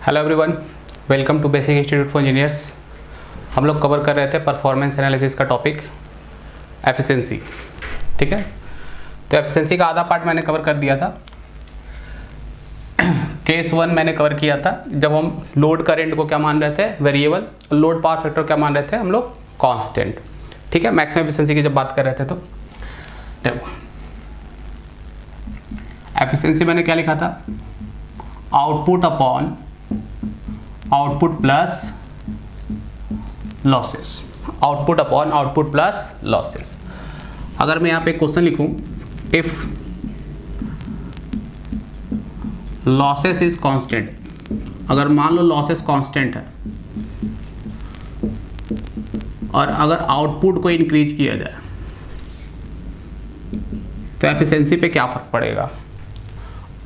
Hello everyone, welcome to basic institute for engineers. हम लोग cover कर रहे थे परफॉर्मेंस एनालिसिस का टॉपिक एफिशिएंसी। ठीक है, तो एफिशिएंसी का आधा पार्ट मैंने कवर कर दिया था। केस 1 मैंने कवर किया था जब हम लोड करंट को क्या मान रहे थे, वेरिएबल, लोड पावर फैक्टर क्या मान रहे थे हम लोग, कांस्टेंट। ठीक है, मैक्सिमम एफिशिएंसी की जब बात कर रहे थे तो देखो एफिशिएंसी मैंने क्या लिखा था, output upon output plus losses, output upon output plus losses. अगर मैं यहाँ पे क्वेश्चन लिखूं, इफ लॉसेस इज कांस्टेंट, अगर मान लो लॉसेस कांस्टेंट है और अगर आउटपुट को इंक्रीज किया जाए तो एफिशिएंसी पे क्या फर्क पड़ेगा।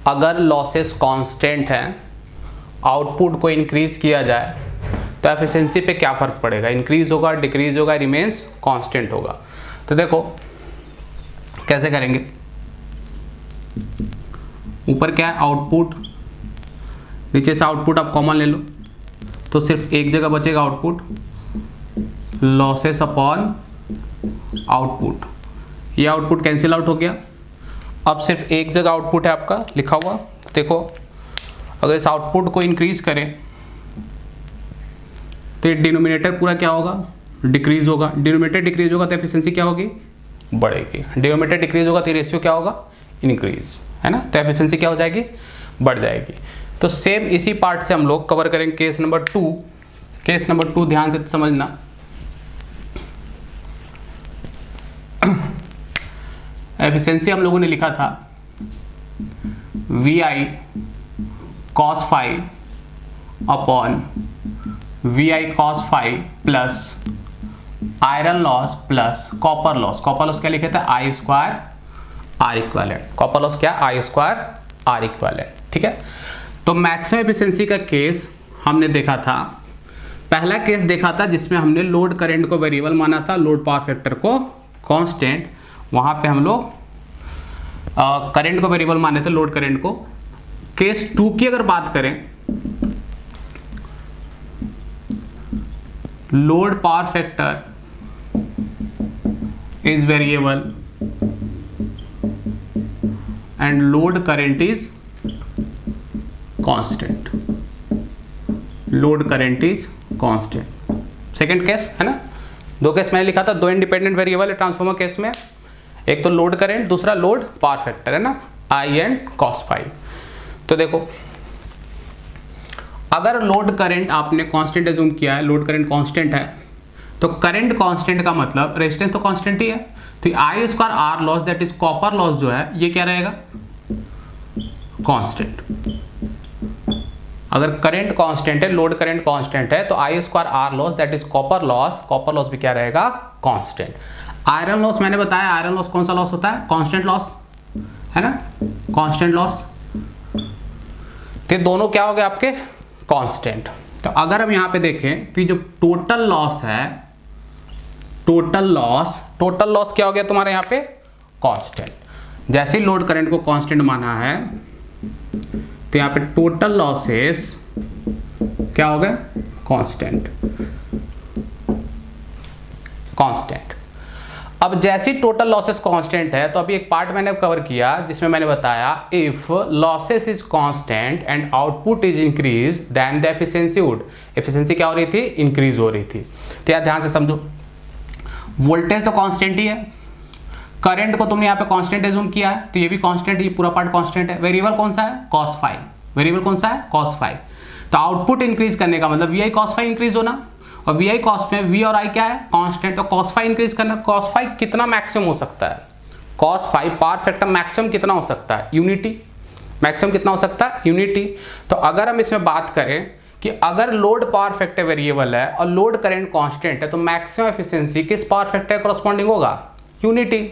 अगर लॉसेस कांस्टेंट है, आउटपुट को इंक्रीज किया जाए तो एफिशिएंसी पे क्या फर्क पड़ेगा, इंक्रीज होगा, डिक्रीज होगा, रिमेन्स कांस्टेंट होगा। तो देखो कैसे करेंगे, ऊपर क्या है आउटपुट, नीचे से आउटपुट आप कॉमन ले लो तो सिर्फ एक जगह बचेगा आउटपुट, लॉसेस अपॉन आउटपुट, ये आउटपुट कैंसिल आउट हो गया। अब सिर्फ एक जगह आउटपुट है आपका लिखा हुआ। देखो अगर इस आउटपुट को इंक्रीज करें तो ये डिनोमिनेटर पूरा क्या होगा, डिक्रीज होगा। डिनोमिनेटर डिक्रीज होगा तो एफिशिएंसी क्या होगी, बढ़ेगी। डिनोमिनेटर डिक्रीज होगा तो रेशियो क्या होगा, इंक्रीज, है ना। तो एफिशिएंसी क्या हो जाएगी, बढ़ जाएगी। तो सेम इसी पार्ट से हम लोग कवर करेंगे केस नंबर 2। केस नंबर 2 ध्यान से समझना। एफिशिएंसी हम लोगों ने लिखा था VI cos phi upon VI cos phi plus iron loss plus copper loss. Copper loss क्या लिखे थे, I square R equivalent. Copper loss क्या, I स्क्वायर R इक्विवेलेंट। ठीक है, तो मैक्सिमम एफिशिएंसी का केस हमने देखा था, पहला केस देखा था जिसमें हमने लोड करंट को वेरिएबल माना था, लोड पावर फैक्टर को कांस्टेंट। वहां पे हम लोग करंट को वेरिएबल माने थे, लोड करंट को। केस 2 की अगर बात करें, load power factor is variable and load current is constant. Load current is constant, second case है ना। दो केस मैंने लिखा था, दो इंडिपेंडेंट वेरिएबल है ट्रांसफॉर्मर केस में, एक तो लोड करंट, दूसरा लोड पावर फैक्टर, है ना, I एंड cos phi। तो देखो अगर लोड करंट आपने कांस्टेंट एज्यूम किया है, लोड करंट कांस्टेंट है, तो करंट कांस्टेंट का मतलब रेजिस्टेंस तो कांस्टेंट ही है। तो I square R loss that is copper loss जो है ये क्या रहेगा, कांस्टेंट। अगर करंट कांस्टेंट है, लोड करंट कांस्टेंट है, तो I square R loss that is copper loss भी क्या रहेगा, कांस्टेंट। आयरन लॉस मैंने बताया, आयरन लॉस कौन सा लॉस होता है, कांस्टेंट लॉस, है ना, कांस्टेंट लॉस। तो दोनों क्या हो गए आपके, कांस्टेंट। तो अगर हम यहां पे देखें तो जो टोटल लॉस है, टोटल लॉस क्या हो गया तुम्हारे यहां पे, कांस्टेंट। जैसे ही लोड करंट को कांस्टेंट माना है तो यहां पे टोटल लॉसेस क्या हो गए, कांस्टेंट। अब जैसी टोटल लॉसेस कांस्टेंट है, तो अभी एक पार्ट मैंने कवर किया जिसमें मैंने बताया if losses is constant and output is increase then the efficiency would, efficiency क्या हो रही थी, इंक्रीज हो रही थी। तो यार ध्यान से समझो, वोल्टेज तो कांस्टेंट ही है, करंट को तुमने यहाँ पे कांस्टेंट एज्यूम किया है तो ये भी कांस्टेंट, ये पूरा पार्ट कांस्टेंट है। वेरिएबल कौन सा है, cos phi, वेरिएबल कौन सा है, cos phi। तो आउटपुट इंक्रीज करने का मतलब VI cos phi इंक्रीज होना, और VI cos में V और I क्या है, कांस्टेंट, तो cos phi इंक्रीज करना। cos phi कितना मैक्सिमम हो सकता है, cos phi power factor maximum कितना हो सकता है, यूनिटी, मैक्सिमम कितना हो सकता है, यूनिटी। तो अगर हम इसमें बात करें कि अगर लोड पावर फैक्टर वेरिएबल है और लोड करंट कांस्टेंट है तो मैक्सिमम एफिशिएंसी किस पावर फैक्टर के कॉरस्पॉन्डिंग होगा, यूनिटी।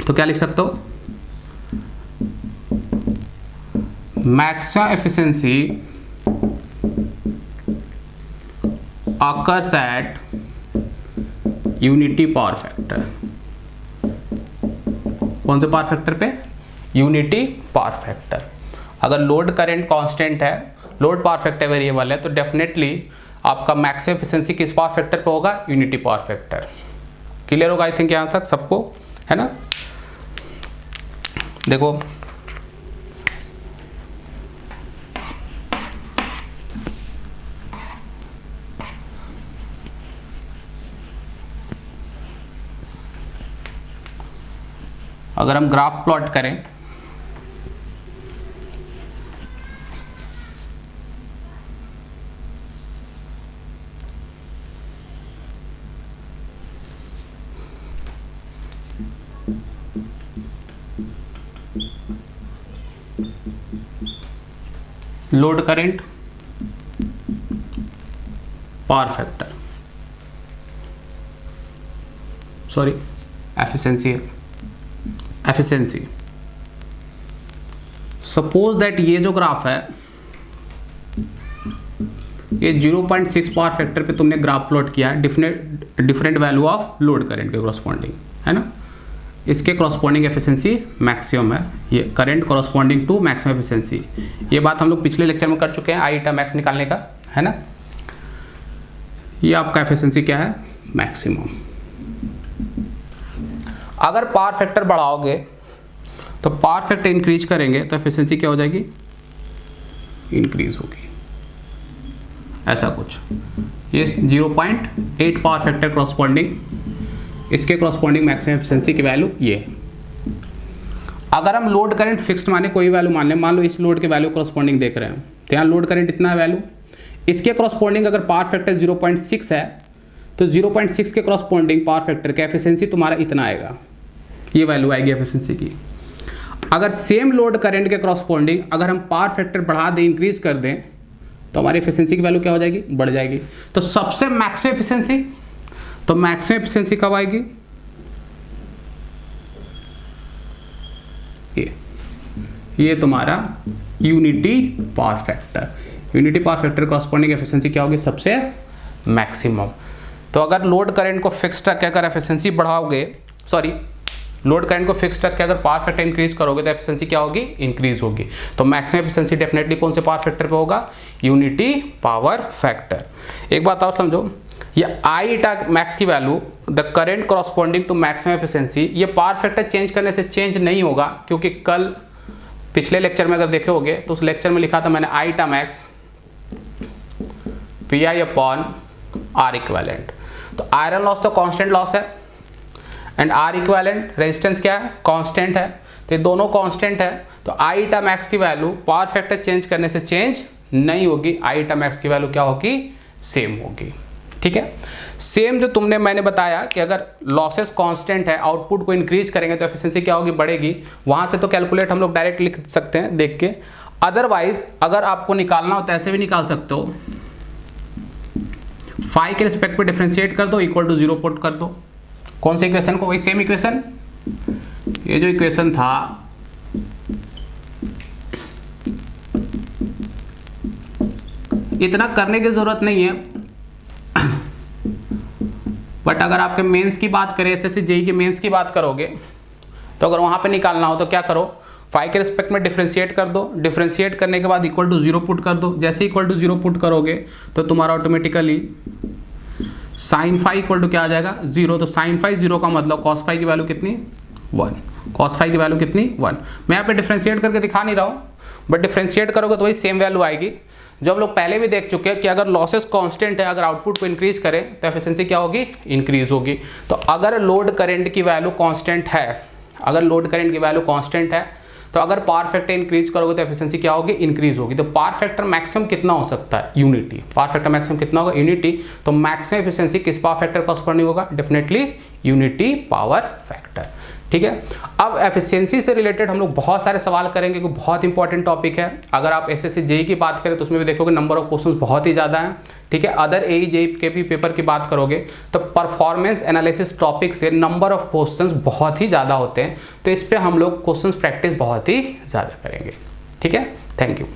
तो क्या लिख सकते हो, maximum efficiency occurs at unity power factor. कौन से पावर फैक्टर पे, यूनिटी पावर फैक्टर। अगर लोड करंट कांस्टेंट है, लोड पावर फैक्टर वेरिएबल है, तो डेफिनेटली आपका मैक्सिमम एफिशिएंसी किस पावर फैक्टर पे होगा? Unity power factor. क्लियर होगा आई थिंक यहाँ तक सबको, है ना? देखो अगर हम ग्राफ प्लॉट करें load current power factor, sorry efficiency है, एफिशिएंसी। सपोज दैट ये जो ग्राफ है ये 0.6 पावर फैक्टर पे तुमने ग्राफ प्लॉट किया है, different value of load current के कॉरस्पॉन्डिंग, है ना? इसके कॉरस्पॉन्डिंग एफिशिएंसी मैक्सिमम है, ये current corresponding to maximum efficiency. ये बात हम लोग पिछले लेक्चर में कर चुके हैं आई ईटा मैक्स निकालने का, है ना? ये आपका एफिशिएंसी क्या है? मैक्सिमम। अगर पावर फैक्टर बढ़ाओगे तो पावर फैक्टर इंक्रीज करेंगे तो एफिशिएंसी क्या हो जाएगी? इंक्रीज होगी, ऐसा कुछ। ये 0.8 पावर फैक्टर कॉरस्पॉन्डिंग, इसके कॉरस्पॉन्डिंग मैक्सिमम एफिशिएंसी की वैल्यू ये है। अगर हम लोड करंट फिक्स्ड माने, कोई वैल्यू मान लें, मान लो इस लोड के वैल्यू कॉरस्पॉन्डिंग देख रहे हैं, तो यहाँ लोड करंट इतना है वैल्यू, इसके कॉरस्पॉन्डिंग अगर पावर फैक्टर 0.6 है तो 0.6 के कॉरस्पॉन्डिंग पावर फैक्टर का एफिशिएंसी तुम्हारा इतना आएगा, ये वैल्यू आएगी एफिशिएंसी की। अगर सेम लोड करंट के कॉरस्पॉन्डिंग अगर हम पावर फैक्टर बढ़ा दें, इंक्रीज कर दें, तो हमारी एफिशिएंसी की वैल्यू क्या हो जाएगी? बढ़ जाएगी। तो सबसे मैक्सिमम एफिशिएंसी, तो मैक्सिमम एफिशिएंसी कब आएगी? ये तुम्हारा unity power factor, unity power factor corresponding efficiency क्या होगी? सबसे मैक्सिमम। तो अगर लोड करंट को फिक्स रख के अगर एफिशिएंसी बढ़ाओगे, सॉरी लोड करंट को फिक्स रख के अगर पावर फैक्टर इंक्रीज करोगे तो एफिशिएंसी क्या होगी? इंक्रीज होगी। तो मैक्सिमम एफिशिएंसी डेफिनेटली कौन से पावर फैक्टर पे होगा? Unity power factor. एक बात और समझो, ये आई ईटा मैक्स की value the current corresponding to maximum efficiency, ये पावर फैक्टर चेंज करने से चेंज नहीं होगा, क्योंकि कल पिछले लेक्चर में अगर देखे होगे तो उस लेक्चर में लिखा था मैंने I eta max P I upon R equivalent. तो आयरन लॉस तो कांस्टेंट लॉस है एंड आर इक्वेलेंट रेजिस्टेंस क्या है? कांस्टेंट है। तो ये दोनों कांस्टेंट है, तो आई ईटा मैक्स की वैल्यू पावर फैक्टर चेंज करने से चेंज नहीं होगी, आई ईटा मैक्स की वैल्यू क्या होगी? सेम होगी। ठीक है, सेम जो तुमने मैंने बताया कि अगर लॉसेस कांस्टेंट है, आउटपुट को इंक्रीज करेंगे तो एफिशिएंसी क्या होगी? बढ़ेगी। वहां से तो कैलकुलेट हम लोग डायरेक्ट लिख सकते हैं देख के, अदरवाइज अगर आपको निकालना हो तो ऐसे भी निकाल सकते हो, फाई के रिस्पेक्ट पे डिफरेंशिएट कर दो, इक्वल टू 0 पुट कर दो। कौन से इक्वेशन को? वही सेम इक्वेशन, ये जो इक्वेशन था इतना करने की जरूरत नहीं है, बट अगर आपके मेंस की बात करें, एसएससी जेईई के मेंस की बात करोगे तो अगर वहां पे निकालना हो तो क्या करो? फाई के रिस्पेक्ट में डिफरेंशिएट कर दो, डिफरेंशिएट करने के बाद इक्वल टू 0 पुट कर दो। जैसे इक्वल टू 0 पुट करोगे तो तुम्हारा automatically sine phi equal to क्या आ जाएगा? 0। तो साइन फाई 0 का मतलब कॉस फाई की वैल्यू कितनी? 1। कॉस फाई की वैल्यू कितनी? 1। मैं यहाँ पे डिफरेंशिएट करके दिखा नहीं रहा हूँ, बट डिफरेंशिएट करोगे तो वही सेम वैल्यू आएगी जो हम लोग पहले भी देख चुके हैं कि अगर लॉसेस कांस्टेंट है, अगर आउटपुट को इंक्रीज करें तो एफिशिएंसी क्या होगी? इंक्रीज होगी। तो अगर लोड करंट की वैल्यू कांस्टेंट है, अगर लोड करंट की वैल्यू कांस्टेंट है, तो अगर पावर फैक्टर इंक्रीज करोगे तो एफिशिएंसी क्या होगी? इंक्रीज होगी। तो पावर फैक्टर मैक्सिमम कितना हो सकता है? यूनिटी। पावर फैक्टर मैक्सिमम कितना होगा? यूनिटी। तो मैक्सिमम एफिशिएंसी किस पावर फैक्टर कॉरस्पॉन्डिंग होगा? Definitely unity power factor. ठीक है, अब एफिशिएंसी से रिलेटेड हम लोग बहुत सारे सवाल करेंगे क्योंकि बहुत इंपॉर्टेंट टॉपिक है। अगर आप एसएससी जेईई की बात करें तो उसमें भी देखोगे नंबर ऑफ क्वेश्चंस बहुत ही ज़्यादा हैं। ठीक है, अदर एई जेईई के भी पेपर की बात करोगे तो परफॉर्मेंस एनालिसिस टॉपिक से नंबर ऑफ क्वेश्चंस बहुत ही ज़्यादा होते हैं, तो इस पर हम लोग क्वेश्चंस प्रैक्टिस बहुत ही ज़्यादा करेंगे। ठीक है, थैंक यू।